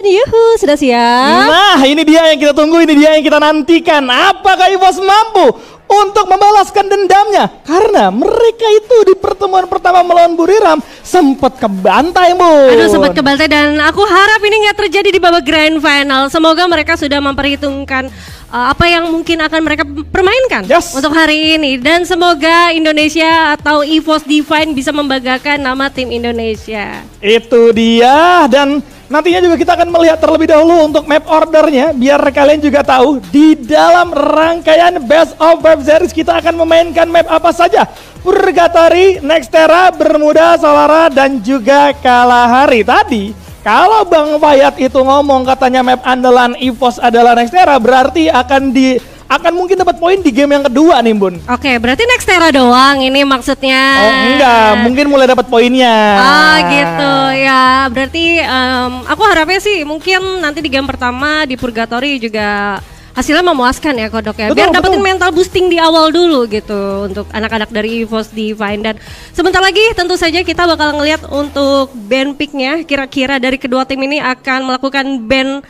Yuhu, sudah siap? Nah, ini dia yang kita tunggu, ini dia yang kita nantikan. Apakah EVOS mampu untuk membalaskan dendamnya? Karena mereka itu di pertemuan pertama melawan Buriram sempat kebantai, Bu. Aduh, sempat kebantai, dan aku harap ini nggak terjadi di babak grand final. Semoga mereka sudah memperhitungkan apa yang mungkin akan mereka permainkan untuk hari ini, dan semoga Indonesia atau EVOS Divine bisa membanggakan nama tim Indonesia. Itu dia, dan nantinya juga kita akan melihat terlebih dahulu untuk map ordernya, biar kalian juga tahu di dalam rangkaian Best of Web Series kita akan memainkan map apa saja. Purgatory, Nextera, Bermuda, Solara, dan juga Kalahari. Tadi kalau Bang Fayat itu ngomong katanya map andalan EVOS adalah Nextera, berarti akan mungkin dapat poin di game yang kedua nih, Bun. Oke, berarti Nextera doang ini maksudnya. Oh enggak, mungkin mulai dapat poinnya. Ah gitu ya, berarti aku harapnya sih mungkin nanti di game pertama di Purgatory juga hasilnya memuaskan ya Kodok ya. Biar dapetin mental boosting di awal dulu gitu untuk anak-anak dari EVOS Divine. Dan sebentar lagi tentu saja kita bakal ngelihat untuk band picknya, kira-kira dari kedua tim ini akan melakukan band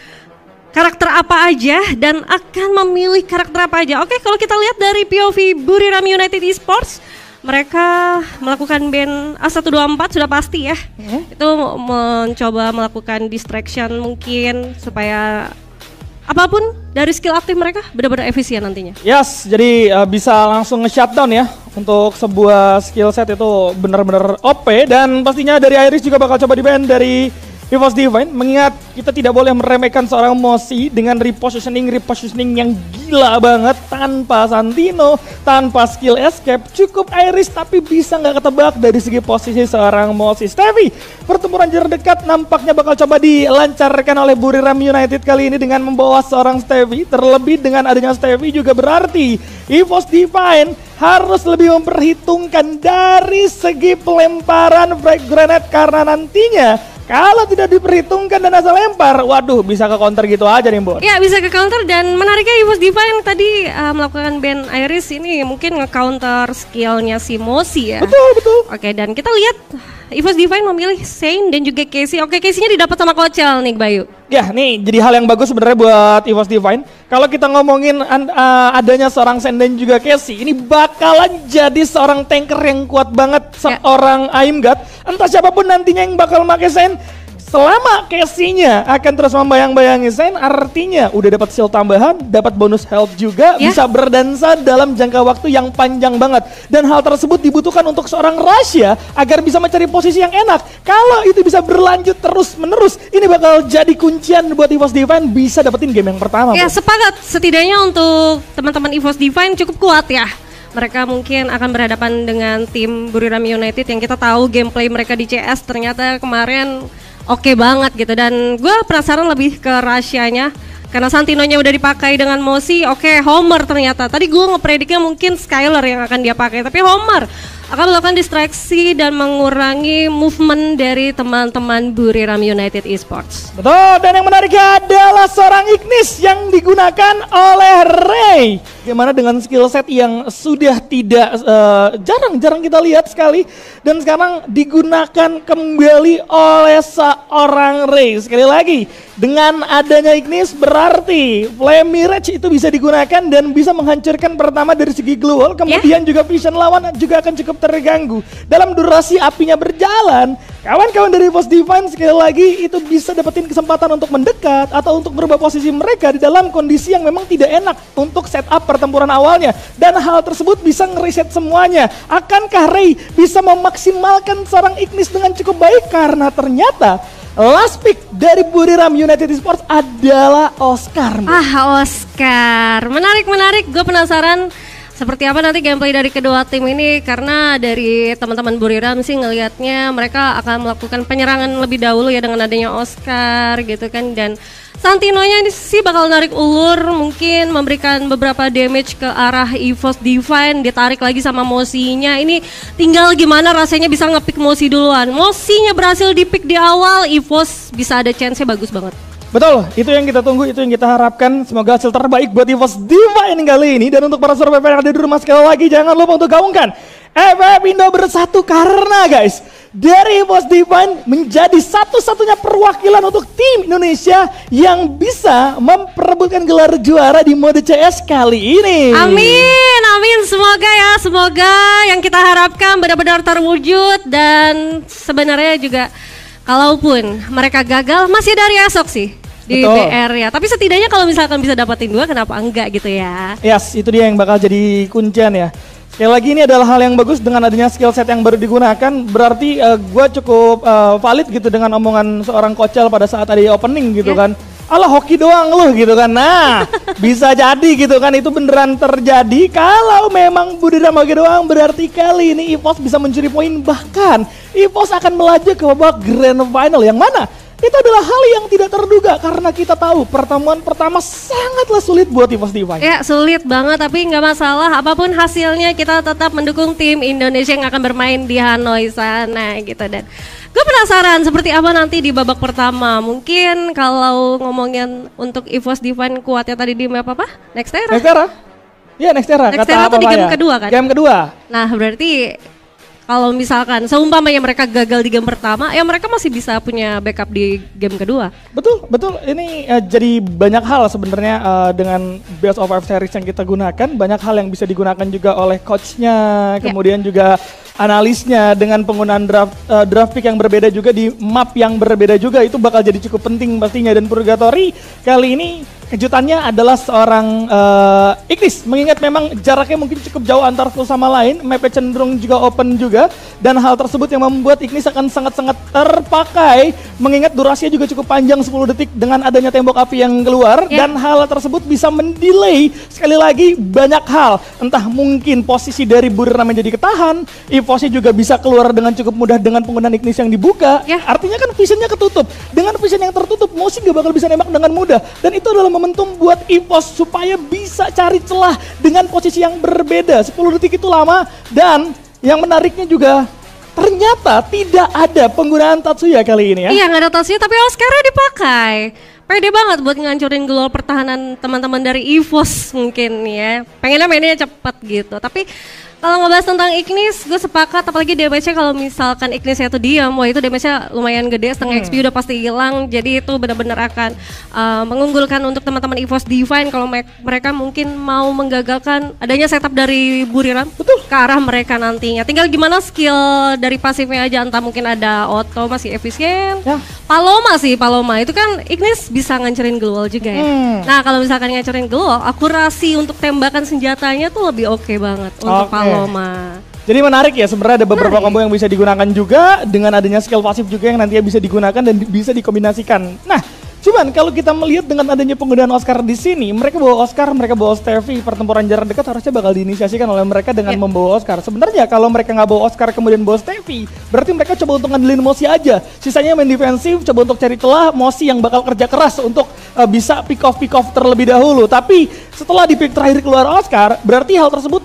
karakter apa aja dan akan memilih karakter apa aja. Oke, kalau kita lihat dari POV Buriram United Esports, mereka melakukan band A124 sudah pasti ya. Itu mencoba melakukan distraction mungkin supaya apapun dari skill aktif mereka benar-benar efisien nantinya. Yes, jadi bisa langsung nge-shutdown ya. Untuk sebuah skill set itu benar-benar OP, dan pastinya dari Iris juga bakal coba di-ban dari EVOS Divine, mengingat kita tidak boleh meremehkan seorang Mosi dengan repositioning yang gila banget tanpa Santino, tanpa skill escape. Cukup Iris tapi bisa nggak ketebak dari segi posisi seorang Mosi. Stevie, pertempuran jarak dekat nampaknya bakal coba dilancarkan oleh Buriram United kali ini dengan membawa seorang Stevie. Terlebih dengan adanya Stevie juga berarti EVOS Divine harus lebih memperhitungkan dari segi pelemparan frag grenade, karena nantinya kalau tidak diperhitungkan dan asal lempar, waduh bisa ke counter gitu aja nih, Bos. Ya, bisa ke counter, dan menariknya EVOS Divine tadi melakukan ban Iris ini mungkin nge-counter skillnya si Mosi ya. Betul. Oke, dan kita lihat EVOS Divine memilih Saint dan juga Casey. Oke, Casey-nya didapat sama Kocel nih, Bayu. Ya, nih jadi hal yang bagus sebenarnya buat EVOS Divine. Kalau kita ngomongin adanya seorang Saint dan juga Casey, ini bakalan jadi seorang tanker yang kuat banget, seorang Aimgat. Entah siapapun nantinya yang bakal pakai Saint, selama Casey-nya akan terus membayang-bayangi Saint, artinya udah dapat shield tambahan, dapat bonus health juga, bisa berdansa dalam jangka waktu yang panjang banget. Dan hal tersebut dibutuhkan untuk seorang Rasya agar bisa mencari posisi yang enak. Kalau itu bisa berlanjut terus-menerus, ini bakal jadi kuncian buat EVOS Divine bisa dapetin game yang pertama. Ya, sepakat. Setidaknya untuk teman-teman EVOS Divine cukup kuat ya. Mereka mungkin akan berhadapan dengan tim Buriram United yang kita tahu gameplay mereka di CS ternyata kemarin oke banget gitu, dan gue penasaran lebih ke Rasyanya karena Santinonya udah dipakai dengan Mosi. Oke, Homer ternyata. Tadi gue ngeprediknya mungkin Skylar yang akan dia pakai, tapi Homer akan melakukan distraksi dan mengurangi movement dari teman-teman Buriram United Esports. Betul, dan yang menariknya adalah seorang Ignis yang digunakan oleh Ray. Bagaimana dengan skill set yang sudah tidak jarang kita lihat sekali, dan sekarang digunakan kembali oleh seorang Ray. Sekali lagi, dengan adanya Ignis berarti Flame Mirage itu bisa digunakan dan bisa menghancurkan pertama dari segi glue wall, kemudian juga vision lawan juga akan cukup terganggu. Dalam durasi apinya berjalan, kawan-kawan dari EVOS Divine sekali lagi itu bisa dapetin kesempatan untuk mendekat atau untuk berubah posisi mereka di dalam kondisi yang memang tidak enak untuk setup pertempuran awalnya, dan hal tersebut bisa ngereset semuanya. Akankah Ray bisa memaksimalkan seorang Ignis dengan cukup baik? Karena ternyata last pick dari Buriram United Esports adalah Oscar. Oscar. Menarik. Gue penasaran seperti apa nanti gameplay dari kedua tim ini, karena dari teman-teman Buriram sih ngelihatnya mereka akan melakukan penyerangan lebih dahulu ya dengan adanya Oscar gitu kan, dan Santinonya ini sih bakal narik ulur, mungkin memberikan beberapa damage ke arah EVOS Divine, ditarik lagi sama Mosi-nya. Ini tinggal gimana rasanya bisa ngepick Mosi duluan. Mosi-nya berhasil dipick di awal, EVOS bisa ada chance-nya bagus banget. Betul, itu yang kita tunggu, itu yang kita harapkan. Semoga hasil terbaik buat EVOS Divine kali ini. Dan untuk para survivor yang ada di rumah sekali lagi, jangan lupa untuk gaungkan FF Indo bersatu karena guys, dari EVOS Divine menjadi satu-satunya perwakilan untuk tim Indonesia yang bisa memperebutkan gelar juara di mode CS kali ini. Amin, amin, semoga yang kita harapkan benar-benar terwujud. Dan sebenarnya juga kalaupun mereka gagal masih dari esok sih di BR ya. Tapi setidaknya kalau misalkan bisa dapatin 2, kenapa enggak gitu ya. Yes, itu dia yang bakal jadi kuncian ya. Sekali lagi ini adalah hal yang bagus dengan adanya skill set yang baru digunakan. Berarti gue cukup valid gitu dengan omongan seorang Kocel pada saat ada opening gitu kan. Alah hoki doang lu gitu kan. Nah bisa jadi gitu kan, itu beneran terjadi. Kalau memang Budiram hoki doang, berarti kali ini EVOS bisa mencuri poin. Bahkan EVOS akan melaju ke babak grand final yang mana itu adalah hal yang tidak terduga karena kita tahu pertemuan pertama sangatlah sulit buat EVOS Divine. Ya sulit banget, tapi nggak masalah, apapun hasilnya kita tetap mendukung tim Indonesia yang akan bermain di Hanoi sana gitu. Dan gue penasaran seperti apa nanti di babak pertama. Mungkin kalau ngomongin untuk EVOS Divine kuatnya tadi di map apa? Next Era? Iya Next Era itu di game kedua kan? Game kedua. Nah berarti kalau misalkan seumpamanya mereka gagal di game pertama, ya mereka masih bisa punya backup di game kedua. Betul. Ini jadi banyak hal sebenarnya dengan Best of 5 series yang kita gunakan. Banyak hal yang bisa digunakan juga oleh coachnya, kemudian juga analisnya dengan penggunaan draft pick yang berbeda juga di map yang berbeda juga. Itu bakal jadi cukup penting pastinya. Dan Purgatory kali ini kejutannya adalah seorang Ignis, mengingat memang jaraknya mungkin cukup jauh antar satu sama lain, mapnya cenderung juga open juga, dan hal tersebut yang membuat Ignis akan sangat-sangat terpakai, mengingat durasinya juga cukup panjang 10 detik dengan adanya tembok api yang keluar, dan hal tersebut bisa mendelay sekali lagi banyak hal, entah mungkin posisi dari Budiram menjadi ketahan, EVOS-nya juga bisa keluar dengan cukup mudah dengan penggunaan Ignis yang dibuka, artinya kan visionnya ketutup, dengan vision yang tertutup, Mosi gak bakal bisa nembak dengan mudah, dan itu adalah momentum buat EVOS supaya bisa cari celah dengan posisi yang berbeda. 10 detik itu lama, dan yang menariknya juga ternyata tidak ada penggunaan Tatsuya kali ini ya. Iya nggak ada Tatsuya, tapi Oscar-nya dipakai. Pede banget buat ngancurin gelar pertahanan teman-teman dari EVOS mungkin ya. Pengennya mainnya cepet gitu, tapi kalau ngebahas tentang Ignis, gue sepakat, apalagi damage-nya kalau misalkan Ignisnya itu diam, wah itu damage-nya lumayan gede, setengah XP udah pasti hilang, jadi itu benar-benar akan mengunggulkan untuk teman-teman EVOS Divine kalau mereka mungkin mau menggagalkan adanya setup dari Budiram ke arah mereka nantinya. Tinggal gimana skill dari pasifnya aja, entah mungkin ada auto masih efisien, Paloma itu kan Ignis bisa ngancurin global juga ya. Nah kalau misalkan ngancurin global, akurasi untuk tembakan senjatanya tuh lebih oke banget untuk Paloma. Jadi menarik ya, sebenarnya ada beberapa combo yang bisa digunakan juga dengan adanya skill pasif juga yang nantinya bisa digunakan dan bisa dikombinasikan. Nah, cuman kalau kita melihat dengan adanya penggunaan Oscar di sini, mereka bawa Oscar, mereka bawa Steffi, pertempuran jarak dekat harusnya bakal diinisiasikan oleh mereka dengan membawa Oscar. Sebenarnya kalau mereka nggak bawa Oscar kemudian bawa Steffi, berarti mereka coba untuk ngandelin Mosi aja. Sisanya main defensif, coba untuk cari celah, Mosi yang bakal kerja keras untuk bisa pick off terlebih dahulu. Tapi setelah di pick terakhir keluar Oscar, berarti hal tersebut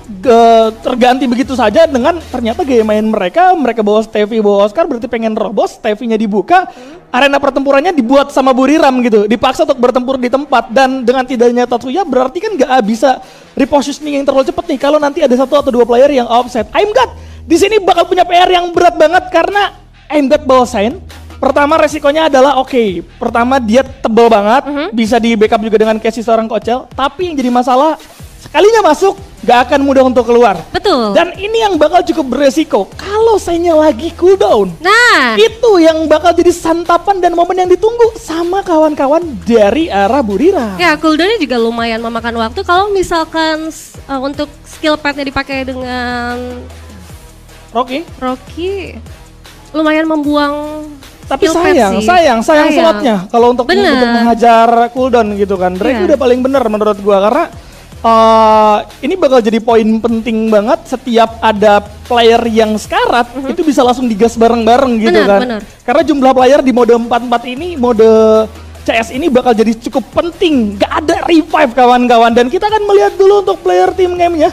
terganti begitu saja dengan ternyata gaya main mereka bawa Steffi, bawa Oscar, berarti pengen robos, Steffi-nya dibuka, arena pertempurannya dibuat sama Budiram gitu, dipaksa untuk bertempur di tempat, dan dengan tidaknya Tatsuya berarti kan gak bisa repositioning yang terlalu cepat nih kalau nanti ada 1 atau 2 player yang offset. Aimgat di sini bakal punya PR yang berat banget karena Aimgat bawa Sain. Pertama resikonya adalah pertama dia tebel banget, bisa di backup juga dengan Casey seorang Kocel, tapi yang jadi masalah sekalinya masuk gak akan mudah untuk keluar. Betul. Dan ini yang bakal cukup beresiko kalau Sainnya lagi cooldown. Nah, itu yang bakal jadi santapan dan momen yang ditunggu sama kawan-kawan dari arah Budiram. Ya, cooldownnya juga lumayan memakan waktu kalau misalkan untuk skill pad-nya dipakai dengan Rocky lumayan membuang. Tapi sayang slotnya kalau untuk menghajar cooldown gitu kan. Drake udah paling bener menurut gua karena ini bakal jadi poin penting banget. Setiap ada player yang sekarat itu bisa langsung digas bareng-bareng gitu kan. Karena jumlah player di mode 44 ini, mode CS ini bakal jadi cukup penting. Gak ada revive kawan-kawan, dan kita akan melihat dulu untuk player tim game-nya.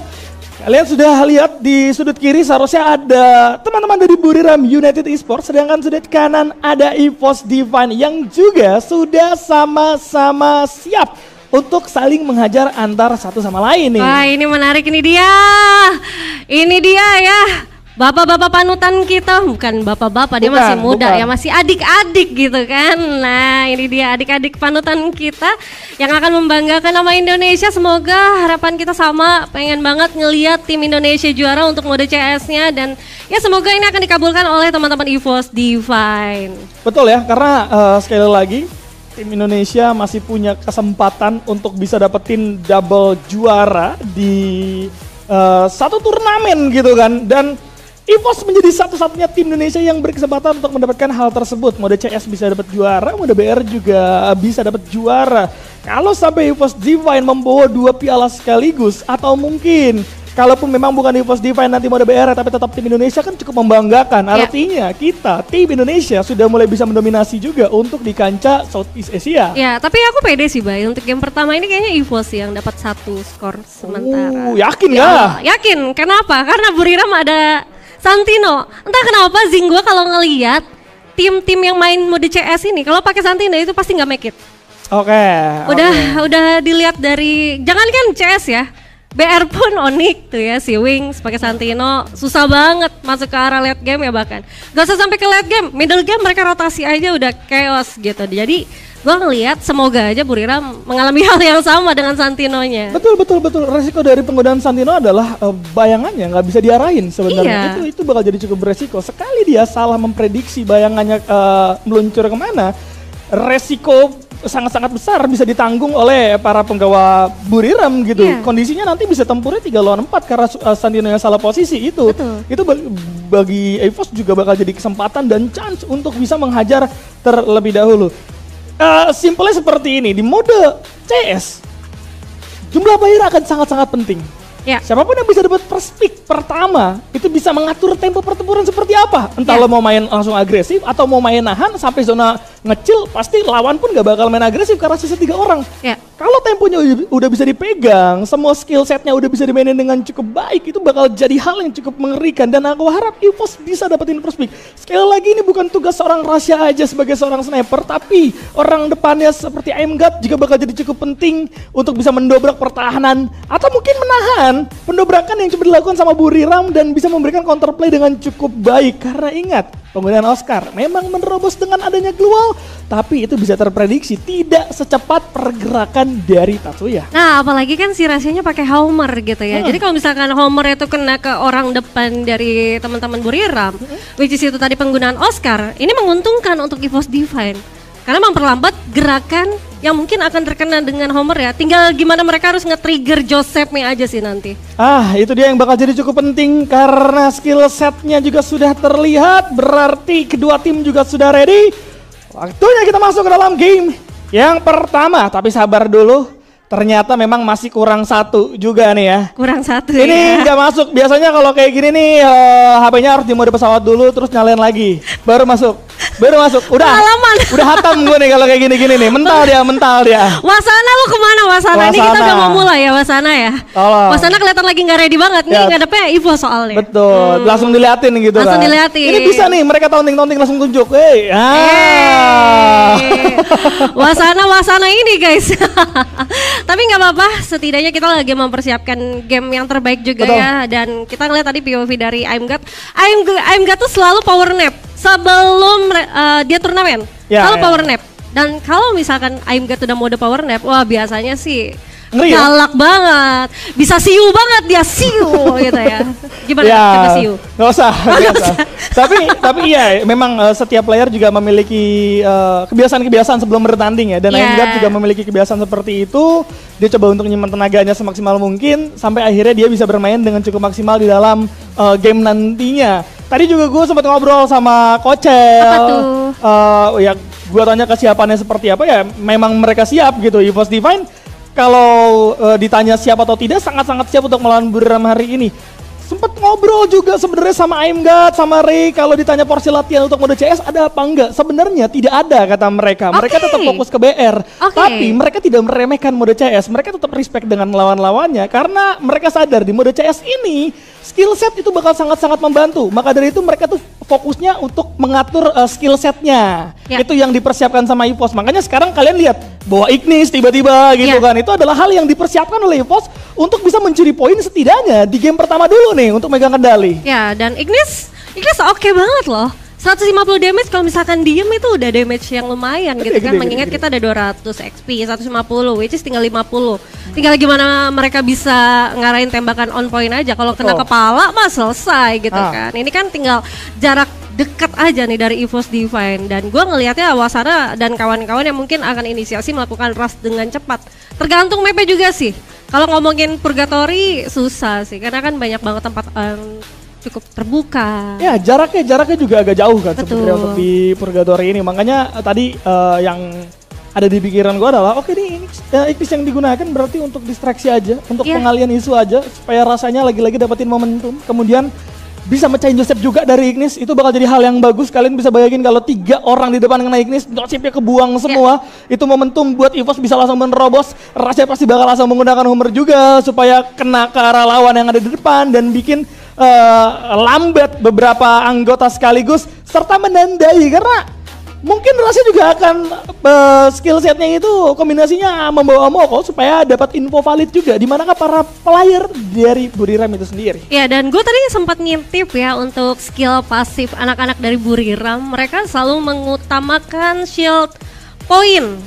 Kalian sudah lihat di sudut kiri seharusnya ada teman-teman dari Budiram United Esports, sedangkan sudut kanan ada EVOS Divine yang juga sudah sama-sama siap untuk saling menghajar antar satu sama lain nih. Wah, ini menarik, ini dia ya. bapak-bapak panutan kita, bukan bapak-bapak, dia masih muda ya, masih adik-adik gitu kan. Nah ini dia adik-adik panutan kita yang akan membanggakan nama Indonesia. Semoga harapan kita sama, pengen banget ngelihat tim Indonesia juara untuk mode CS-nya, dan ya semoga ini akan dikabulkan oleh teman-teman EVOS Divine. Betul ya, karena sekali lagi tim Indonesia masih punya kesempatan untuk bisa dapetin double juara di satu turnamen gitu kan, dan EVOS menjadi satu-satunya tim Indonesia yang berkesempatan untuk mendapatkan hal tersebut. Mode CS bisa dapat juara, mode BR juga bisa dapat juara. Kalau sampai EVOS Divine membawa 2 piala sekaligus, atau mungkin kalaupun memang bukan EVOS Divine nanti mode BR tapi tetap tim Indonesia, kan cukup membanggakan. Artinya kita, tim Indonesia sudah mulai bisa mendominasi juga untuk di kancah Southeast Asia. Ya, tapi aku pede sih Bay, untuk game pertama ini kayaknya EVOS yang dapat 1 skor sementara. Yakin nggak? Yakin, kenapa? Karena Buriram ada Santino. Entah kenapa Zing gua kalau ngelihat tim-tim yang main mode CS ini kalau pakai Santino itu pasti nggak make it. Oke. Udah dilihat dari, jangankan CS ya, BR pun Onyx tuh ya, si Wings pakai Santino susah banget masuk ke arah late game ya, bahkan gak usah sampai ke late game, middle game mereka rotasi aja udah chaos gitu. Jadi gue ngelihat semoga aja Buriram mengalami hal yang sama dengan Santinonya. Betul. Resiko dari penggunaan Santino adalah bayangannya nggak bisa diarahin sebenarnya. Itu bakal jadi cukup beresiko. Sekali dia salah memprediksi bayangannya meluncur kemana, resiko sangat-sangat besar bisa ditanggung oleh para penggawa Buriram gitu. Kondisinya nanti bisa tempurnya 3 lawan 4 karena Santino yang salah posisi itu. Itu bagi EVOS juga bakal jadi kesempatan dan chance untuk bisa menghajar terlebih dahulu. Simpelnya seperti ini, di mode CS jumlah player akan sangat-sangat penting. Siapapun yang bisa dapat first pick pertama itu bisa mengatur tempo pertempuran seperti apa. Entah lo mau main langsung agresif atau mau main nahan sampai zona ngecil, pasti lawan pun gak bakal main agresif karena sisa 3 orang. Kalau temponya udah bisa dipegang, semua skill setnya udah bisa dimainin dengan cukup baik, itu bakal jadi hal yang cukup mengerikan. Dan aku harap EVOS bisa dapetin first pick. Sekali lagi ini bukan tugas seorang Rasya aja sebagai seorang sniper, tapi orang depannya seperti Aimgat juga bakal jadi cukup penting untuk bisa mendobrak pertahanan atau mungkin menahan pendobrakan yang coba dilakukan sama Buriram dan bisa memberikan counterplay dengan cukup baik. Karena ingat, penggunaan Oscar memang menerobos dengan adanya Glual, tapi itu bisa terprediksi tidak secepat pergerakan dari Tatsuya. Nah, apalagi kan si Rasyanya pakai Homer gitu ya. Jadi kalau misalkan Homer itu kena ke orang depan dari teman-teman Buriram, which is itu tadi penggunaan Oscar, ini menguntungkan untuk EVOS Divine. Karena memperlambat gerakan yang mungkin akan terkena dengan Homer ya. Tinggal gimana mereka harus nge-trigger Joseph-nya aja sih nanti. Itu dia yang bakal jadi cukup penting karena skill setnya juga sudah terlihat. Berarti kedua tim juga sudah ready. Waktunya kita masuk ke dalam game yang pertama. Tapi sabar dulu. Ternyata memang masih kurang 1 juga nih ya. Kurang 1 ini nggak masuk. Biasanya kalau kayak gini nih HP-nya harus di mode pesawat dulu terus nyalain lagi. Baru masuk. Udah hatam gue nih kalau kayak gini-gini nih. Mental dia. Wasana lu kemana Wasana? Ini kita udah mau mulai ya Wasana ya. Wasana kelihatan lagi nggak ready banget nih, ngadepnya EVOS soalnya. Betul, langsung diliatin gitu langsung kan. Diliatin. Ini bisa nih mereka taunting-taunting langsung tunjuk. Wasana ini guys. Tapi nggak apa-apa, setidaknya kita lagi mempersiapkan game yang terbaik juga. Betul. Ya. Dan kita ngeliat tadi POV dari Aimgat tuh selalu power nap sebelum dia turnamen, selalu power nap. Dan kalau misalkan Aimgat udah mode power nap, wah biasanya sih ngeri, galak banget, bisa siu banget dia, siu gitu ya. Gimana coba siu? Gak usah. Tapi iya, memang setiap player juga memiliki kebiasaan-kebiasaan sebelum bertanding ya. Dan Aimgat juga memiliki kebiasaan seperti itu. Dia coba untuk nyimpan tenaganya semaksimal mungkin sampai akhirnya dia bisa bermain dengan cukup maksimal di dalam game nantinya. Tadi juga gue sempat ngobrol sama Kocel. Apa tuh? Ya gue tanya kesiapannya seperti apa ya. Memang mereka siap gitu. EVOS Divine kalau ditanya siap atau tidak, sangat-sangat siap untuk melawan Buriram hari ini. Sempat ngobrol juga sebenarnya sama Aimgat, sama Ray. Kalau ditanya porsi latihan untuk mode CS ada apa enggak? Sebenarnya tidak ada kata mereka. Mereka tetap fokus ke BR. Tapi mereka tidak meremehkan mode CS. Mereka tetap respect dengan lawan-lawannya. Karena mereka sadar di mode CS ini skill set itu bakal sangat-sangat membantu. Maka dari itu mereka tuh fokusnya untuk mengatur skill setnya. Itu yang dipersiapkan sama EVOS. Makanya sekarang kalian lihat bahwa Ignis tiba-tiba gitu kan. Itu adalah hal yang dipersiapkan oleh EVOS untuk bisa mencuri poin setidaknya di game pertama dulu nih untuk megang kendali. Ya, dan Ignis oke banget loh. 150 damage kalau misalkan diem itu udah damage yang lumayan gitu kan. Mengingat kita ada 200 XP, 150 which is tinggal 50. Tinggal gimana mereka bisa ngarahin tembakan on point aja. Kalau kena kepala mah selesai gitu kan. Ini kan tinggal jarak dekat aja nih dari EVOS Divine. Dan gue ngelihatnya Wasana dan kawan-kawan yang mungkin akan inisiasi melakukan rush dengan cepat. Tergantung mapnya juga sih. Kalau ngomongin Purgatory susah sih karena kan banyak banget tempat cukup terbuka. Ya, jaraknya juga agak jauh kan sebenarnya untuk di Purgatory ini. Makanya tadi yang ada di pikiran gue adalah oke nih ini Ignis yang digunakan berarti untuk distraksi aja, untuk pengalian isu aja supaya rasanya lagi-lagi dapetin momentum. Kemudian bisa mecahin Joseph juga dari Ignis, itu bakal jadi hal yang bagus. Kalian bisa bayangin kalau 3 orang di depan kena Ignis, Josephnya kebuang semua. Itu momentum buat EVOS bisa langsung menerobos. Rasanya pasti bakal langsung menggunakan Homer juga supaya kena ke arah lawan yang ada di depan dan bikin lambat beberapa anggota sekaligus serta menandai karena mungkin Rasya juga akan skill setnya itu kombinasinya membawa Moko supaya dapat info valid juga di manakah para player dari Buriram itu sendiri. Ya, dan gue tadi sempat ngintip ya untuk skill pasif anak-anak dari Buriram, mereka selalu mengutamakan shield point.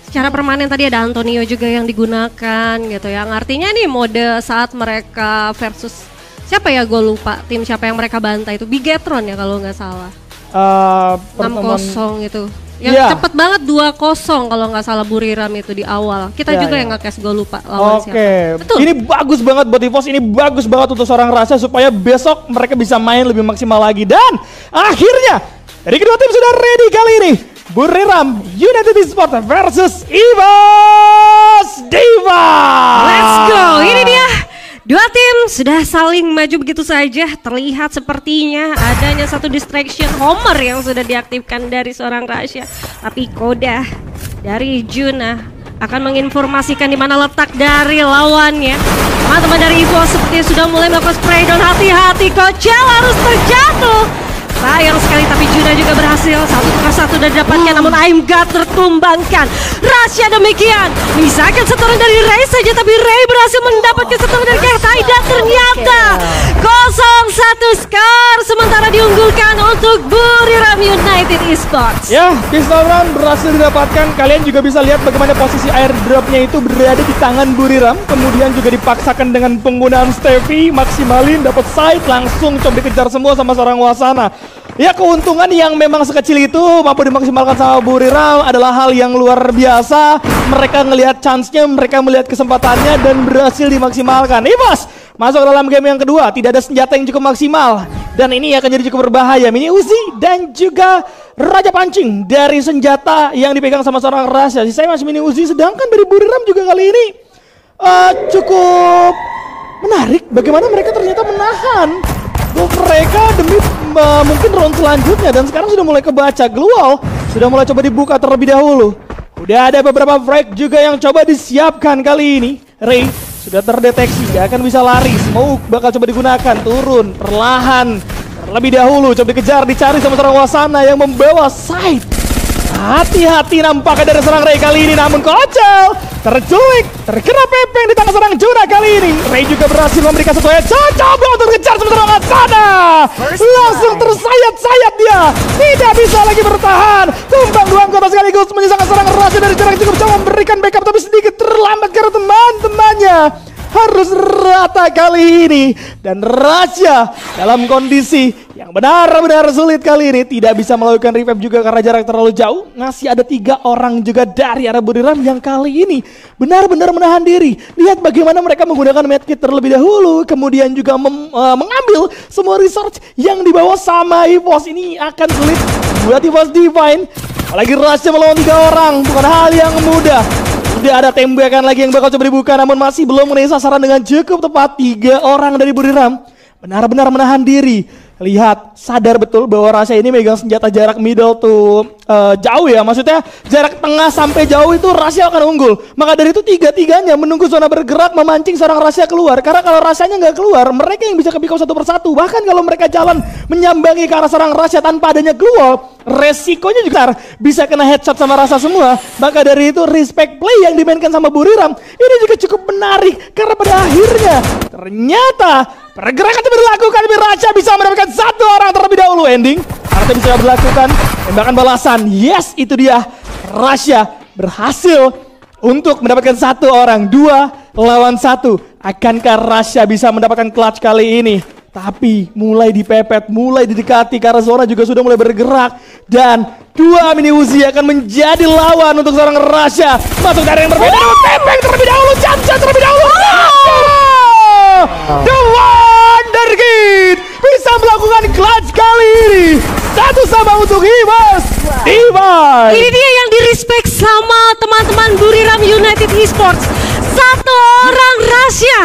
Secara permanen tadi ada Antonio juga yang digunakan gitu ya. Artinya nih mode saat mereka versus siapa ya, gue lupa tim siapa yang mereka bantai itu, Bigetron ya kalau nggak salah. 6-0 itu. Yang cepet banget 2-0 kalau nggak salah Buriram itu di awal. Kita juga yang nge-cash, gue lupa lawan siapa. Betul. Ini bagus banget buat EVOS, ini bagus banget untuk seorang Rasya supaya besok mereka bisa main lebih maksimal lagi. Dan akhirnya dari kedua tim sudah ready kali ini. Buriram United Esports versus EVOS Divine. Let's go, ini dia. Dua tim sudah saling maju begitu saja. Terlihat sepertinya adanya satu distraction Homer yang sudah diaktifkan dari seorang Rasya. Tapi Koda dari Juna akan menginformasikan di mana letak dari lawannya. Teman-teman dari EVOS sepertinya sudah mulai melakukan spray down. Hati-hati, Kocel harus terjatuh. Sayang sekali, tapi Juna juga berhasil. 1-1 dan didapatkan, namun I'm God tertumbangkan. Rasya demikian, misalkan setoran dari Ray saja, tapi Ray berhasil mendapatkan setoran dari Kehtai dan ternyata 0-1 skor. Sementara diunggulkan untuk Buriram United Esports. Ya, pistol round berhasil didapatkan. Kalian juga bisa lihat bagaimana posisi airdropnya itu berada di tangan Buriram. Kemudian juga dipaksakan dengan penggunaan Steffi, maksimalin, dapat side, langsung coba dikejar semua sama seorang Wasana. Ya, keuntungan yang memang sekecil itu mampu dimaksimalkan sama Buriram adalah hal yang luar biasa. Mereka ngelihat chance-nya, mereka melihat kesempatannya dan berhasil dimaksimalkan. EVOS masuk dalam game yang kedua, tidak ada senjata yang cukup maksimal. Dan ini akan jadi cukup berbahaya. Mini Uzi dan juga Raja Pancing dari senjata yang dipegang sama seorang Rasya. Saya masih Mini Uzi, sedangkan dari Buriram juga kali ini cukup menarik. Bagaimana mereka ternyata menahan mereka demi mungkin round selanjutnya. Dan sekarang sudah mulai kebaca. Glual sudah mulai coba dibuka terlebih dahulu. Udah ada beberapa frag juga yang coba disiapkan kali ini. Ray sudah terdeteksi, gak akan bisa lari. Smoke bakal coba digunakan, turun perlahan terlebih dahulu. Coba dikejar, dicari sama seorang Wasana yang membawa side. Hati-hati nampaknya dari serang Ray kali ini, namun Kocel terculik, terkena pepeng di tangan serang Juna kali ini. Ray juga berhasil memberikan satu headshot, coba untuk kejar sementara Wasana langsung tersayat-sayat dia, tidak bisa lagi bertahan. Tumbang dua anggota sekaligus menyisakan serang Rasya dari jarak cukup jauh, memberikan backup tapi sedikit terlambat karena teman-temannya harus rata kali ini. Dan Rasya dalam kondisi yang benar-benar sulit kali ini, tidak bisa melakukan revive juga karena jarak terlalu jauh. Masih ada 3 orang juga dari arah Buriram yang kali ini benar-benar menahan diri. Lihat bagaimana mereka menggunakan medkit terlebih dahulu, kemudian juga mengambil semua resource yang dibawa sama EVOS. Ini akan sulit buat EVOS Divine, apalagi Rasya melawan 3 orang, bukan hal yang mudah. Sudah ada tembakan lagi yang bakal coba dibuka, namun masih belum mengenai sasaran dengan cukup tepat. 3 orang dari Buriram benar-benar menahan diri. lihat, sadar betul bahwa Rasha ini megang senjata jarak middle tuh jauh ya. Maksudnya jarak tengah sampai jauh itu Rasha akan unggul. Maka dari itu tiga-tiganya menunggu zona bergerak memancing seorang Rasha keluar. Karena kalau Rashanya nggak keluar, mereka yang bisa ke-pick off satu persatu. Bahkan kalau mereka jalan menyambangi ke arah seorang Rasha tanpa adanya glue, resikonya juga bisa kena headshot sama Rasha semua. Maka dari itu respect play yang dimainkan sama Buriram ini juga cukup menarik. Karena pada akhirnya ternyata pergerakan itu dilakukan, tapi Rasha bisa mendapatkan satu orang terlebih dahulu. Ending Arta bisa berlakukan tembakan balasan. Yes, itu dia. Rasha berhasil untuk mendapatkan satu orang. 2 lawan 1. Akankah Rasha bisa mendapatkan clutch kali ini? Tapi mulai dipepet, mulai didekati karena zona juga sudah mulai bergerak. Dan 2 mini Uzi akan menjadi lawan untuk seorang Rasha. Masuk dari yang berbeda, tembak terlebih dahulu, jump terlebih dahulu. The Wonder Kid bisa melakukan clutch kali ini. 1-1 untuk EVOS Divine. Ini dia yang di-respect sama teman-teman Buriram United Esports. Satu orang Rasha.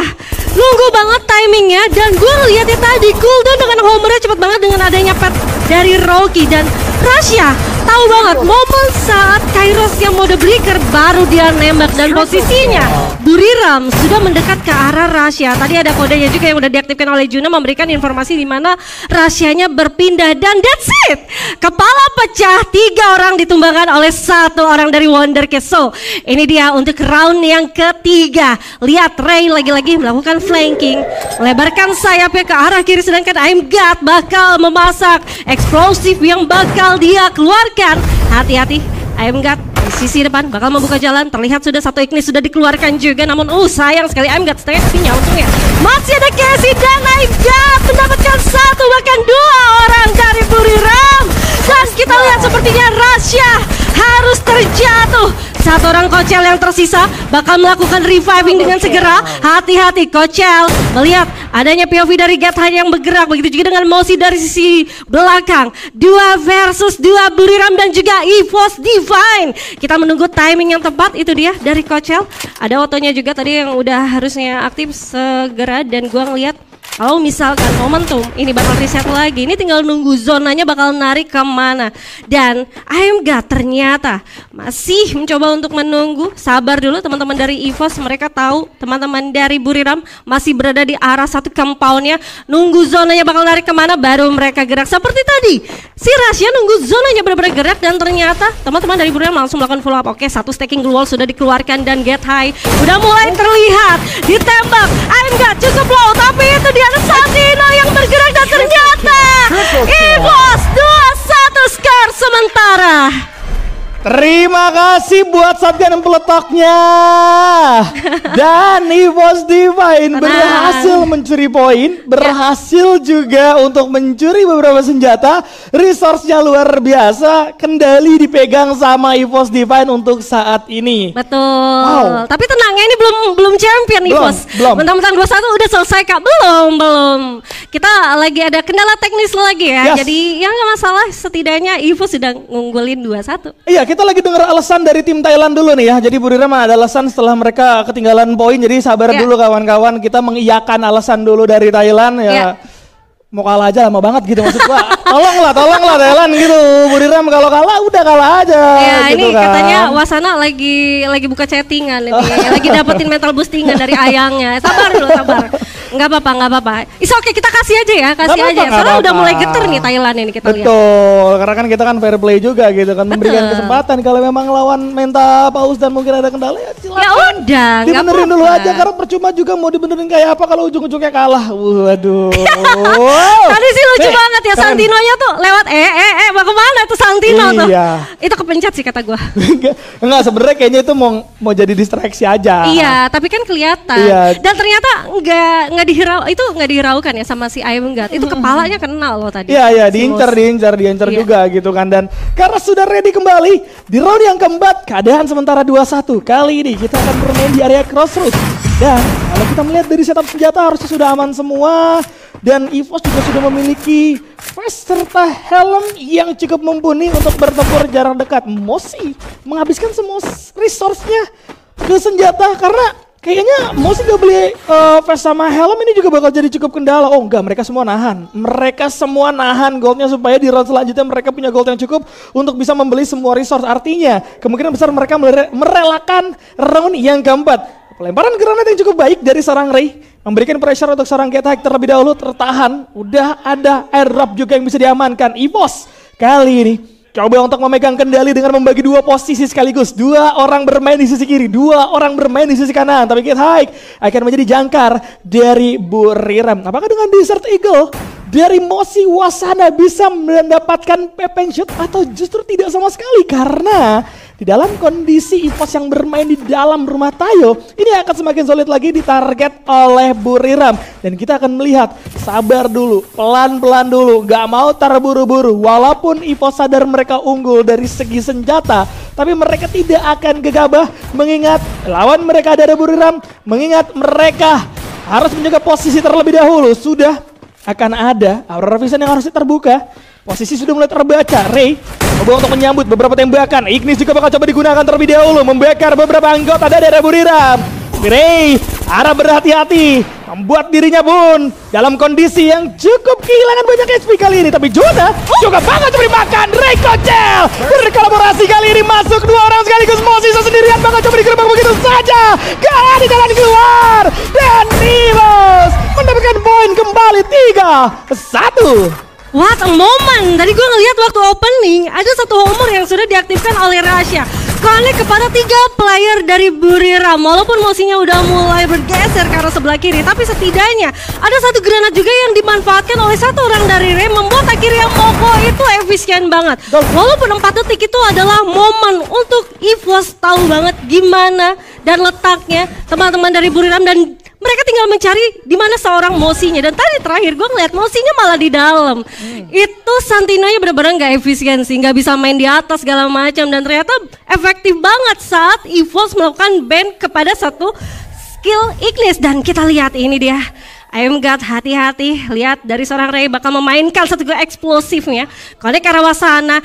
Nunggu banget timingnya, dan gue ngeliatnya tadi cooldown dengan homernya cepet banget dengan adanya pet dari Rocky. Dan Rasha tahu banget momen saat Kairos yang mode breaker baru dia nembak, dan posisinya Buriram sudah mendekat ke arah Rasha. Tadi ada kodenya juga yang udah diaktifkan oleh Juno memberikan informasi di mana Rashanya berpindah, dan that's it. Kepala pecah, 3 orang ditumbangkan oleh 1 orang dari Wonder Kid. So ini dia untuk round yang ketiga. Lihat Ray lagi-lagi melakukan flanking, lebarkan sayapnya ke arah kiri, sedangkan Aimgat bakal memasak eksplosif yang bakal dia keluarkan. Hati-hati, Aimgat di sisi depan bakal membuka jalan. Terlihat sudah satu Ignis sudah dikeluarkan juga, namun sayang sekali Aimgat setengah kakinya. Untungnya masih ada Casey, dan Aimgat mendapatkan 1 bahkan 2 orang dari Buriram. Dan kita lihat sepertinya Rasha harus terjatuh. 1 orang Kocel yang tersisa bakal melakukan reviving dengan segera. Hati-hati Kocel melihat adanya POV dari Get-High yang bergerak. Begitu juga dengan Mosi dari sisi belakang. 2 versus 2 Buriram dan juga EVOS Divine. Kita menunggu timing yang tepat. Itu dia dari Kocel. Ada otonya juga tadi yang udah harusnya aktif segera. Dan gua ngeliat kalau misalkan momentum ini bakal reset lagi, ini tinggal nunggu zonanya bakal narik kemana. Dan Aimgat ternyata masih mencoba untuk menunggu. Sabar dulu teman-teman dari EVOS, mereka tahu teman-teman dari Buriram masih berada di arah satu compoundnya. Nunggu zonanya bakal narik kemana, baru mereka gerak. Seperti tadi, si Rasha nunggu zonanya benar-benar gerak, dan ternyata teman-teman dari Buriram langsung melakukan follow up. Oke, 1 stacking glue wall sudah dikeluarkan, dan Get-High udah mulai terlihat. Ditembak, Aimgat cukup low, tapi itu dia ada Santino yang bergerak, dan ternyata EVOS 2-1 skor sementara. Terima kasih buat shotgun peletoknya. Dan EVOS Divine berhasil mencuri poin, berhasil juga untuk mencuri beberapa senjata. Resource-nya luar biasa, kendali dipegang sama EVOS Divine untuk saat ini. Betul. Wow. Tapi tenangnya ini belum champion EVOS. Mentang-mentang 2-1 udah selesai Kak. Belum. Kita lagi ada kendala teknis lagi ya. Yes. Jadi ya nggak masalah, setidaknya EVOS sudah ngunggulin 2-1. Iya, kita lagi dengar alasan dari tim Thailand dulu nih ya. Jadi Buriram ada alasan setelah mereka ketinggalan poin. Jadi sabar dulu kawan-kawan. Kita mengiyakan alasan dulu dari Thailand ya. Mau kalah aja lama banget gitu maksud gua. Tolonglah Thailand gitu. Buriram kalau kalah udah kalah aja. Ya gitu ini kan. katanya Wasana lagi buka chattingan ini, lagi dapetin mental boostingan dari ayangnya. Sabar dulu, sabar. Nggak apa-apa. Oke, kita kasih aja ya, Soalnya udah mulai geter nih Thailand ini kita lihat. Betul, karena kan kita kan fair play juga gitu kan, memberikan kesempatan. Kalau memang lawan mental paus dan mungkin ada kendala ya silakan. Ya udah, dibenerin dulu aja, karena percuma juga mau dibenerin kayak apa kalau ujung-ujungnya kalah. Waduh. Tadi sih lucu banget ya, Santinonya tuh lewat mau kemana tuh Santino tuh? Itu kepencet sih kata gua. Enggak, sebenarnya kayaknya itu mau jadi distraksi aja. Iya, tapi kan kelihatan. Iya. Dan ternyata nggak dihiraukan ya sama si Aimgat. Itu kepalanya kena loh tadi. Iya, diincar juga gitu kan. Dan karena sudah ready kembali di round yang keempat, keadaan sementara 2-1. Kali ini kita akan bermain di area Crossroads. Dan kalau kita melihat dari setup senjata harusnya sudah aman semua. Dan EVOS juga sudah memiliki vest serta helm yang cukup mumpuni untuk bertempur jarak dekat. Mosi menghabiskan semua resource-nya ke senjata karena Kayaknya Mosi gak beli vest sama helm ini juga bakal jadi cukup kendala. Oh enggak, mereka semua nahan. Mereka semua nahan goldnya supaya di round selanjutnya mereka punya gold yang cukup untuk bisa membeli semua resource. Artinya kemungkinan besar mereka merelakan round yang keempat. Pelemparan granat yang cukup baik dari seorang Ray memberikan pressure untuk seorang Getaik terlebih dahulu tertahan. Udah ada airdrop juga yang bisa diamankan. EVOS kali ini coba untuk memegang kendali dengan membagi dua posisi sekaligus. Dua orang bermain di sisi kiri, dua orang bermain di sisi kanan. Tapi Getaik akan menjadi jangkar dari Buriram. Apakah dengan Desert Eagle dari Mosi Wasana bisa mendapatkan pepeng shot atau justru tidak sama sekali? Karena di dalam kondisi EVOS yang bermain di dalam rumah Tayo, ini akan semakin solid lagi ditarget oleh Buriram. Dan kita akan melihat, sabar dulu, pelan-pelan dulu, gak mau terburu-buru. Walaupun EVOS sadar mereka unggul dari segi senjata, tapi mereka tidak akan gegabah mengingat lawan mereka ada Buriram, mengingat mereka harus menjaga posisi terlebih dahulu. Sudah akan ada Aurora Vision yang harus terbuka. Posisi sudah mulai terbaca. Ray coba untuk menyambut beberapa tembakan. Ignis juga bakal coba digunakan terlebih dahulu, membakar beberapa anggota dari Buriram. Ray harap berhati-hati, membuat dirinya pun dalam kondisi yang cukup kehilangan banyak HP kali ini. Tapi Juna juga bakal coba dimakan. Ray Kocel berkolaborasi kali ini masuk dua orang sekaligus. Mosi sendirian bakal coba digerebek begitu saja. Gak di jalan keluar. Dan EVOS mendapatkan poin kembali 3-1. What a moment! Tadi gue ngeliat waktu opening ada satu homor yang sudah diaktifkan oleh Rasha. Connect kepada 3 player dari Buriram. Walaupun Mosinya udah mulai bergeser ke arah sebelah kiri, tapi setidaknya ada satu granat juga yang dimanfaatkan oleh satu orang dari Ray, membuat akhirnya Moko itu efisien banget. Walaupun 4 detik itu adalah momen untuk EVOS tahu banget gimana dan letaknya teman-teman dari Buriram, dan mereka tinggal mencari di mana seorang Mosinya. Dan tadi terakhir gue ngeliat Mosinya malah di dalam. Itu Santinonya benar-benar nggak efisien sih, nggak bisa main di atas segala macam. Dan ternyata efektif banget saat EVOS melakukan ban kepada satu skill Ignis. Dan kita lihat ini dia, IMGOD hati-hati. Lihat dari seorang Ray bakal memainkan satu skill eksplosifnya. Kalau ke arah sana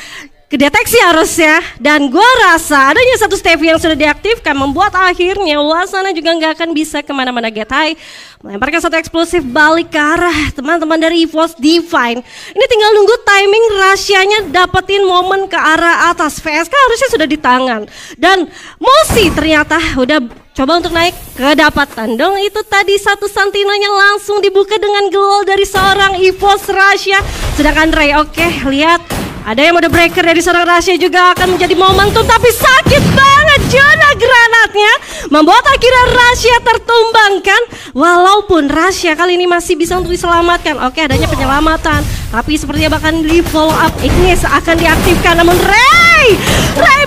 kedeteksi harusnya, dan gue rasa adanya satu step yang sudah diaktifkan membuat akhirnya Wasana juga nggak akan bisa kemana-mana. Getaik melemparkan satu eksplosif balik ke arah teman-teman dari EVOS Divine. Ini tinggal nunggu timing Rasyanya dapetin momen ke arah atas. VSK harusnya sudah di tangan, dan Mosi ternyata udah coba untuk naik, kedapatan dong itu tadi satu Santinonya langsung dibuka dengan gol dari seorang EVOS Rasya. Sedangkan Ray, oke, lihat ada yang mode breaker dari seorang Rasya juga akan menjadi momentum, tapi sakit banget Juna granatnya membuat akhirnya Rasya tertumbangkan. Walaupun Rasya kali ini masih bisa untuk diselamatkan. Oke, adanya penyelamatan, tapi sepertinya bahkan di follow up Ignis akan diaktifkan. Namun Ray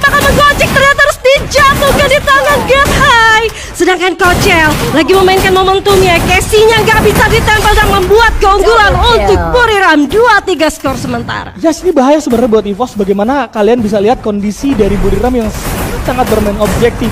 bakal menggocek, ternyata harus dijatuhkan di tangan Getaik. Sedangkan Kocel lagi memainkan momentumnya, Casey-nya nggak bisa ditempel dan membuat keunggulan untuk Buriram 2-3 skor sementara. Yes, ini bahaya sebenarnya buat EVOS. Bagaimana kalian bisa lihat kondisi dari Buriram yang sangat bermain objektif.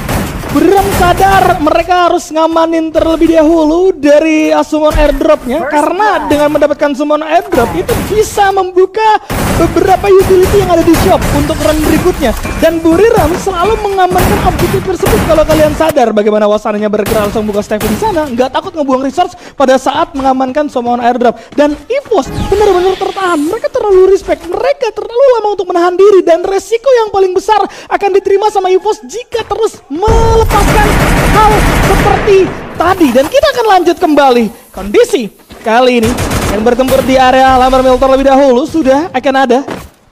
Buriram sadar mereka harus ngamanin terlebih dahulu dari summon airdropnya, karena dengan mendapatkan summon airdrop itu bisa membuka beberapa utility yang ada di shop untuk run berikutnya. Dan Buriram selalu mengamankan objektif tersebut. Kalau kalian sadar bagaimana Wasananya bergerak langsung buka step di sana, nggak takut ngebuang resource pada saat mengamankan summon airdrop. Dan EVOS benar-benar tertahan. Mereka terlalu respect, mereka terlalu lama untuk menahan diri, dan resiko yang paling besar akan diterima sama EVOS jika terus melepaskan hal seperti tadi. Dan kita akan lanjut kembali kondisi kali ini yang bertempur di area Lamar Mill terlebih dahulu. Sudah akan ada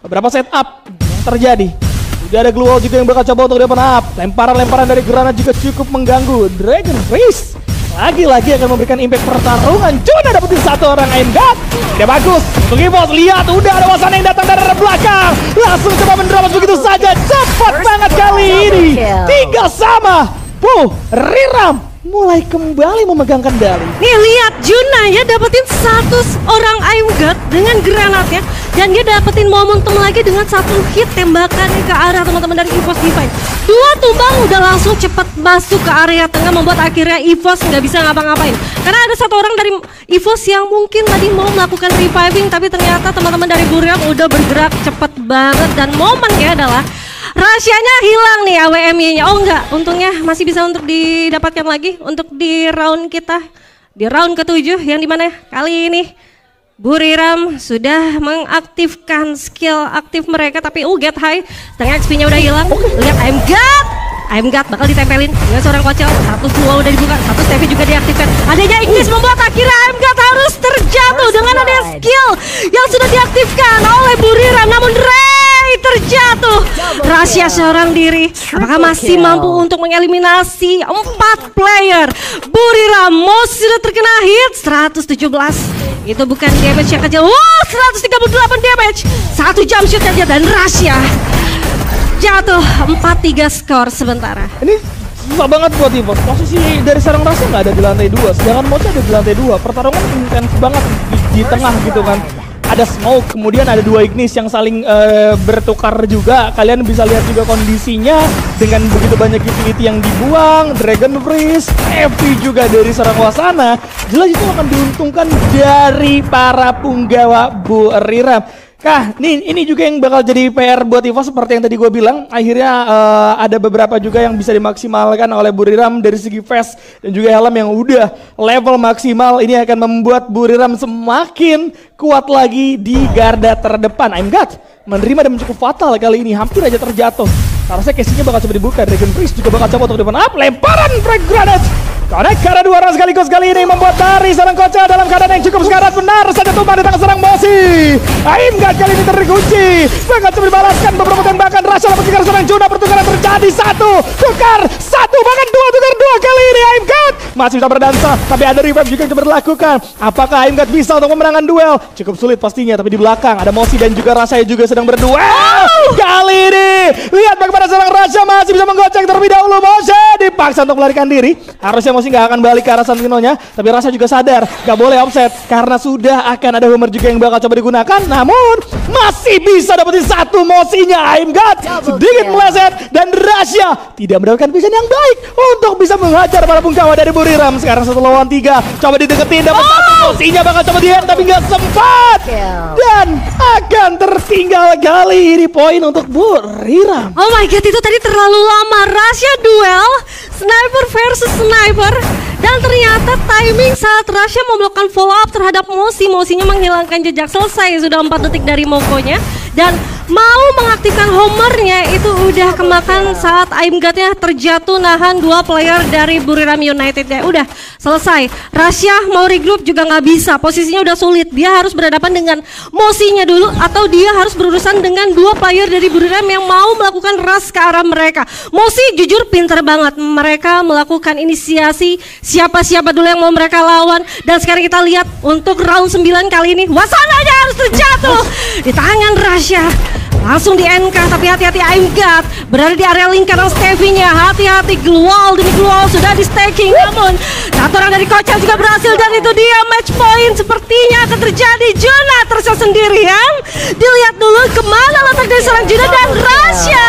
beberapa setup yang terjadi. Sudah ada glue wall juga yang bakal coba untuk open up. Lemparan-lemparan dari granat juga cukup mengganggu. Dragon Race lagi-lagi akan memberikan impact pertarungan. Juna dapetin satu orang IMGOD. Tidak bagus untuk EVOS. Lihat, udah ada Wasana yang datang dari belakang. Langsung coba mendrop begitu saja. Cepat banget kali ini. 3-3. Buriram mulai kembali memegang kendali. Nih lihat, Juna ya dapetin satu orang IMGOD dengan granatnya, dan dia dapetin momentum lagi dengan satu hit tembakannya ke arah teman-teman dari EVOS Divine. 2 tumbang udah langsung cepat masuk ke area tengah, membuat akhirnya EVOS nggak bisa ngapa-ngapain. Karena ada satu orang dari EVOS yang mungkin tadi mau melakukan reviving, tapi ternyata teman-teman dari Buriram udah bergerak cepat banget. Dan momennya adalah Rahasianya hilang nih AWM-nya. Oh enggak, untungnya masih bisa untuk didapatkan lagi untuk di round kita. Di round ke-7 yang dimana kali ini Buriram sudah mengaktifkan skill aktif mereka, tapi get high, setengah XP-nya udah hilang. Lihat I'm God bakal ditempelin dengan seorang kocel. Satu semua udah dibuka, satu Stevie juga diaktifkan. Adanya Ignis membuat akhirnya I'm God harus terjatuh dengan adanya skill yang sudah diaktifkan oleh Buriram. Namun Ray terjatuh. Rahasia seorang diri. Apakah masih mampu untuk mengeliminasi 4 player? Buriram Mosi sudah terkena hit 117. Itu bukan damage yang kecil. 138 damage. 1 jump shoot aja dan Rahasia jatuh 4-3 skor sementara. Ini susah banget buat EVOS. Posisi dari sarang Rahasia nggak ada di lantai 2, sedangkan Mocha ada di lantai 2. Pertarungan intens banget di tengah gitu kan. Ada smoke, kemudian ada 2 Ignis yang saling bertukar juga. Kalian bisa lihat juga kondisinya dengan begitu banyak utility yang dibuang. Dragon Freeze, Evi juga dari sarang Wasana. Jelas itu akan diuntungkan dari para punggawa Buriram. Kah, ini juga yang bakal jadi PR buat EVOS seperti yang tadi gue bilang. Akhirnya ada beberapa juga yang bisa dimaksimalkan oleh Buriram dari segi vest dan juga helm yang udah level maksimal. Ini akan membuat Buriram semakin kuat lagi di garda terdepan. I'm God menerima dan cukup fatal kali ini, hampir aja terjatuh. Harusnya casingnya bakal coba dibuka. Dragon Freeze juga bakal coba untuk depan up. Lemparan frag granate connect karena 2 orang sekaligus kali ini membuat dari seorang Kocel dalam keadaan yang cukup sekarat. Benar saja tumbang di tangan serang Mosi. I'm God kali ini terkunci. Bakal coba dibalaskan beberapa tembakan. Rasa dapat tinggal seorang Juna. Pertukaran terjadi 1 tukar 1 bahkan 2 tukar 2 kali ini. I'm God masih bisa berdansa, tapi ada revive juga yang coba dilakukan. Apakah I'm God bisa untuk memenangkan duel? Cukup sulit pastinya, tapi di belakang ada Mosi dan juga Rasanya juga sedang berduel. Kali ini lihat bagaimana seorang Rasha masih bisa menggocek terlebih dahulu. Mosi dipaksa untuk melarikan diri. Harusnya Mosi nggak akan balik ke arah Santinonya, tapi Rasha juga sadar nggak boleh offset karena sudah akan ada Homer juga yang bakal coba digunakan. Namun masih bisa dapetin 1 Mosinya. I'm God sedikit meleset dan Rasha tidak mendapatkan vision yang baik untuk bisa menghajar para punggawa dari Buriram. Sekarang 1 lawan 3, coba dideketin, dapat 1 Mosinya bakal coba dia tapi nggak sempat dan akan tertinggal kali ini poin untuk Buriram. Oh my God, itu tadi terlalu lama. Rasha duel sniper versus sniper dan ternyata timing saat Rasha mau melakukan follow up terhadap Mosinya menghilangkan jejak. Selesai sudah 4 detik dari Mokonya dan mau mengaktifkan Homernya itu udah kemakan saat I'm God-nya terjatuh nahan 2 player dari Buriram United ya. Udah selesai. Rasha mau regroup juga nggak bisa, posisinya udah sulit. Dia harus berhadapan dengan Mosinya dulu atau dia harus berurusan dengan 2 player dari Buriram yang mau melakukan rush ke arah mereka. Mosi jujur pinter banget, mereka melakukan inisiasi siapa-siapa dulu yang mau mereka lawan. Dan sekarang kita lihat untuk round 9 kali ini Wasananya harus terjatuh di tangan Rasha. Langsung di NK, tapi hati-hati I'm God berada di area lingkaran Stevie-nya. Hati-hati Glual demi Glual sudah di staking. Namun satu orang dari Kocel juga berhasil dan itu dia match point. Sepertinya akan terjadi. Juna tersisa sendirian. Dilihat dulu kemana letak dari seorang Juna dan Rasha.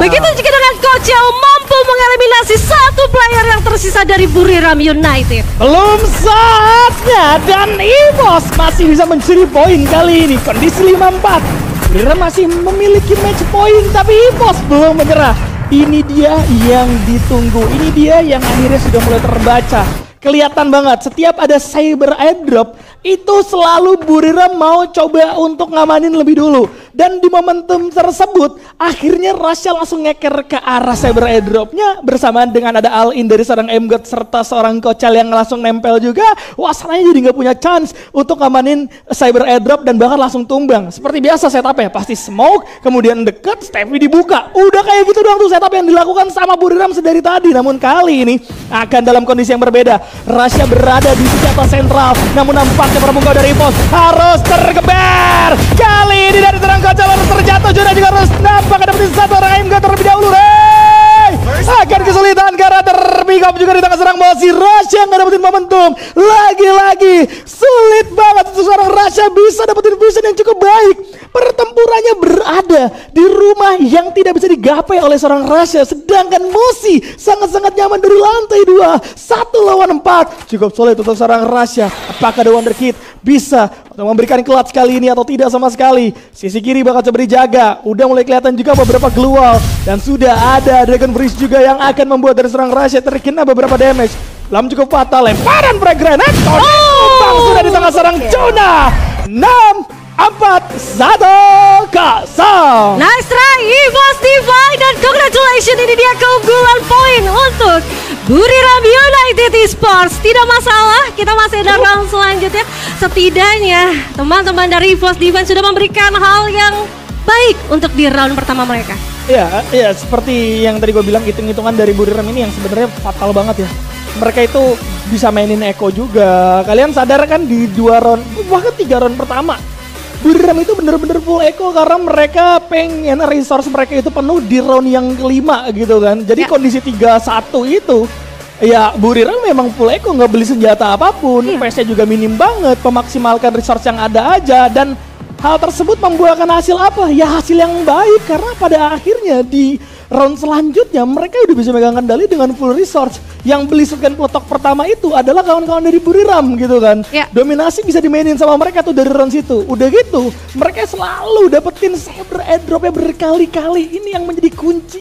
Begitu juga dengan Kocel mampu mengeliminasi 1 player yang tersisa dari Buriram United. Belum saatnya dan EVOS masih bisa mencuri poin kali ini. Kondisi 5-4. Buriram masih memiliki match point tapi EVOS belum menyerah. Ini dia yang ditunggu. Ini dia yang akhirnya sudah mulai terbaca. Kelihatan banget setiap ada cyber airdrop itu selalu Buriram mau coba untuk ngamanin lebih dulu. Dan di momentum tersebut akhirnya Rasha langsung ngeker ke arah cyber airdropnya bersamaan dengan ada all-in dari seorang M-God serta seorang Kocel yang langsung nempel juga. Wasananya jadi nggak punya chance untuk ngamanin cyber airdrop dan bahkan langsung tumbang. Seperti biasa setupnya pasti smoke kemudian deket Stevie dibuka. Udah kayak gitu doang tuh setup yang dilakukan sama Buriram sedari tadi. Namun kali ini akan dalam kondisi yang berbeda. Rasha berada di senjata sentral, namun nampaknya para punggawa dari EVOS harus tergeber. Kali ini dari terang Kocel harus terjatuh. Juna juga harus nampak dapetin 1 orang M-God terlebih dahulu. Akan kesulitan karena terpick up juga di tangan serang Mosi. Rasha nggak dapetin momentum. Lagi-lagi sulit banget untuk seorang Rasha bisa dapetin vision yang cukup baik. pertempurannya berada di rumah yang tidak bisa digapai oleh seorang raja, sedangkan Mosi sangat-sangat nyaman dari lantai 2. 1 lawan 4 cukup sulit untuk seorang raja. Apakah The Wonderkid bisa untuk memberikan clutch kali ini atau tidak sama sekali? Sisi kiri bakal coba dijaga. Udah mulai kelihatan juga beberapa global, dan sudah ada Dragon Breeze juga yang akan membuat dari seorang raja terkena beberapa damage. Lam cukup fatal, lemparan frag grenade. Sudah di tangan seorang Jonah. 6, 4, 1, kosong. Nice try, EVOS Divine, dan congratulations, ini dia keunggulan poin untuk Buriram United Esports. Tidak masalah, kita masih ada round selanjutnya. Setidaknya teman-teman dari EVOS Divine sudah memberikan hal yang baik untuk di round pertama mereka. Iya, seperti yang tadi gue bilang, hitung-hitungan dari Buriram ini yang sebenarnya fatal banget ya. Mereka itu bisa mainin Echo juga. Kalian sadar kan di 2 round, bahkan 3 round pertama, Buriram itu bener-bener full Echo karena mereka pengen resource mereka itu penuh di round yang kelima gitu kan. Jadi kondisi 3-1 itu, ya Buriram memang full Echo, nggak beli senjata apapun, PS-nya juga minim banget, memaksimalkan resource yang ada aja, dan hal tersebut membuahkan hasil apa? Ya hasil yang baik, karena pada akhirnya di round selanjutnya mereka udah bisa megang kendali dengan full resource. Yang beli shotgun peletok pertama itu adalah kawan-kawan dari Buriram gitu kan. Dominasi bisa dimainin sama mereka tuh dari round situ. Udah gitu mereka selalu dapetin saber airdropnya berkali-kali. Ini yang menjadi kunci